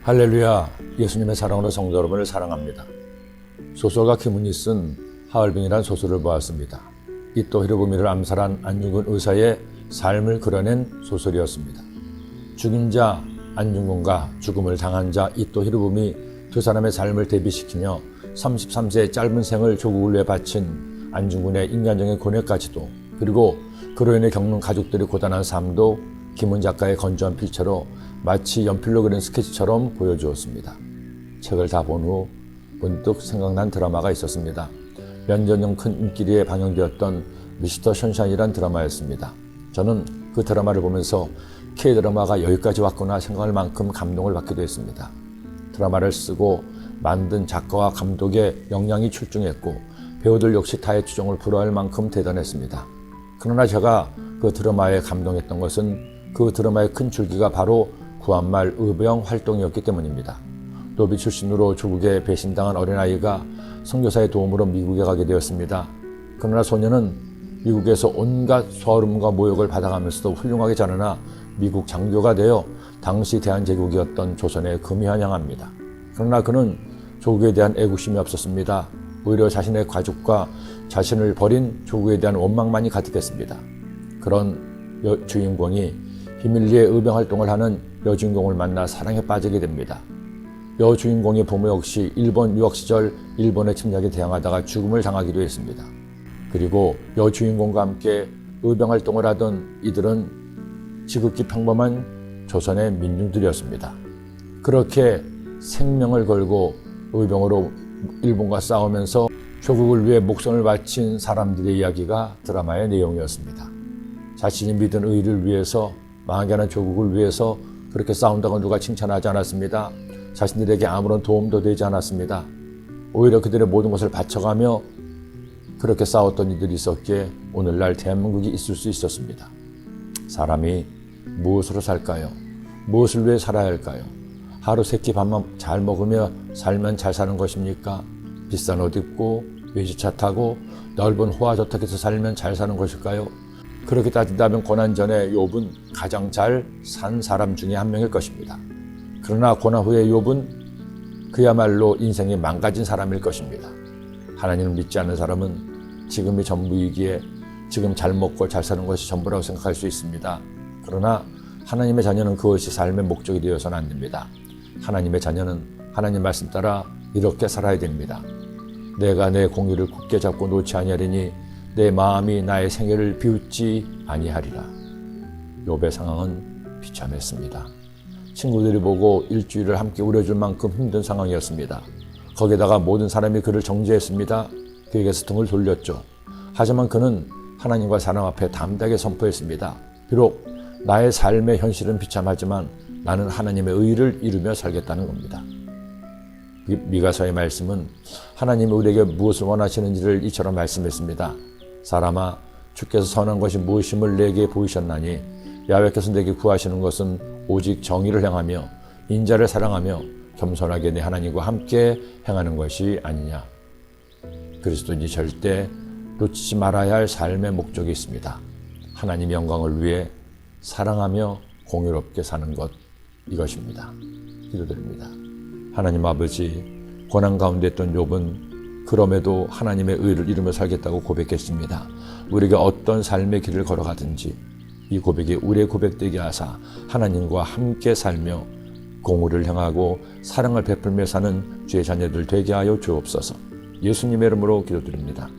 할렐루야, 예수님의 사랑으로 성도 여러분을 사랑합니다. 소설가 김은희 쓴 하얼빈이라는 소설을 보았습니다. 이토 히로부미를 암살한 안중근 의사의 삶을 그려낸 소설이었습니다. 죽인 자 안중근과 죽음을 당한 자 이토 히로부미 두 사람의 삶을 대비시키며 33세의 짧은 생을 조국을 위해 바친 안중근의 인간적인 고뇌까지도, 그리고 그로 인해 겪는 가족들의 고단한 삶도 김은 작가의 건조한 필체로 마치 연필로 그린 스케치처럼 보여주었습니다. 책을 다 본 후 문득 생각난 드라마가 있었습니다. 몇 년 전 큰 인기리에 방영되었던 미스터 션샤인이란 드라마였습니다. 저는 그 드라마를 보면서 K드라마가 여기까지 왔구나 생각할 만큼 감동을 받기도 했습니다. 드라마를 쓰고 만든 작가와 감독의 역량이 출중했고 배우들 역시 타의 추종을 불허할 만큼 대단했습니다. 그러나 제가 그 드라마에 감동했던 것은 그 드라마의 큰 줄기가 바로 구한말 의병 활동이었기 때문입니다. 노비 출신으로 조국에 배신당한 어린아이가 선교사의 도움으로 미국에 가게 되었습니다. 그러나 소녀는 미국에서 온갖 소름과 모욕을 받아가면서도 훌륭하게 자라나 미국 장교가 되어 당시 대한제국이었던 조선에 금이 환영합니다. 그러나 그는 조국에 대한 애국심이 없었습니다. 오히려 자신의 가족과 자신을 버린 조국에 대한 원망만이 가득했습니다. 그런 주인공이 비밀리에 의병 활동을 하는 여주인공을 만나 사랑에 빠지게 됩니다. 여주인공의 부모 역시 일본 유학 시절 일본의 침략에 대항하다가 죽음을 당하기도 했습니다. 그리고 여주인공과 함께 의병 활동을 하던 이들은 지극히 평범한 조선의 민중들이었습니다. 그렇게 생명을 걸고 의병으로 일본과 싸우면서 조국을 위해 목숨을 바친 사람들의 이야기가 드라마의 내용이었습니다. 자신이 믿은 의를 위해서, 망하는 조국을 위해서 그렇게 싸운다고 누가 칭찬하지 않았습니다. 자신들에게 아무런 도움도 되지 않았습니다. 오히려 그들의 모든 것을 바쳐가며 그렇게 싸웠던 이들이 있었기에 오늘날 대한민국이 있을 수 있었습니다. 사람이 무엇으로 살까요? 무엇을 위해 살아야 할까요? 하루 세 끼 밥만 잘 먹으며 살면 잘 사는 것입니까? 비싼 옷 입고 외제차 타고 넓은 호화저택에서 살면 잘 사는 것일까요? 그렇게 따진다면 고난전에 욥은 가장 잘 산 사람 중에 한 명일 것입니다. 그러나 고난 후에 욥은 그야말로 인생이 망가진 사람일 것입니다. 하나님을 믿지 않는 사람은 지금이 전부이기에 지금 잘 먹고 잘 사는 것이 전부라고 생각할 수 있습니다. 그러나 하나님의 자녀는 그것이 삶의 목적이 되어서는 안 됩니다. 하나님의 자녀는 하나님 말씀 따라 이렇게 살아야 됩니다. 내가 내 공의를 굳게 잡고 놓지 아니하리니 내 마음이 나의 생애를 비웃지 아니하리라. 욥의 상황은 비참했습니다. 친구들이 보고 일주일을 함께 우려줄 만큼 힘든 상황이었습니다. 거기다가 모든 사람이 그를 정죄했습니다. 그에게서 등을 돌렸죠. 하지만 그는 하나님과 사람 앞에 담대하게 선포했습니다. 비록 나의 삶의 현실은 비참하지만 나는 하나님의 의를 이루며 살겠다는 겁니다. 미가서의 말씀은 하나님이 우리에게 무엇을 원하시는지를 이처럼 말씀했습니다. 사람아, 주께서 선한 것이 무엇임을 내게 보이셨나니 야훼께서 내게 구하시는 것은 오직 정의를 행하며 인자를 사랑하며 겸손하게 내 하나님과 함께 행하는 것이 아니냐. 그리스도인이 절대 놓치지 말아야 할 삶의 목적이 있습니다. 하나님 영광을 위해 사랑하며 공유롭게 사는 것, 이것입니다. 기도드립니다. 하나님 아버지, 고난 가운데 있던 욥은 그럼에도 하나님의 의를 이루며 살겠다고 고백했습니다. 우리에게 어떤 삶의 길을 걸어가든지 이 고백이 우리의 고백되게 하사 하나님과 함께 살며 공의를 행하고 사랑을 베풀며 사는 주의 자녀들 되게 하여 주옵소서. 예수님의 이름으로 기도드립니다.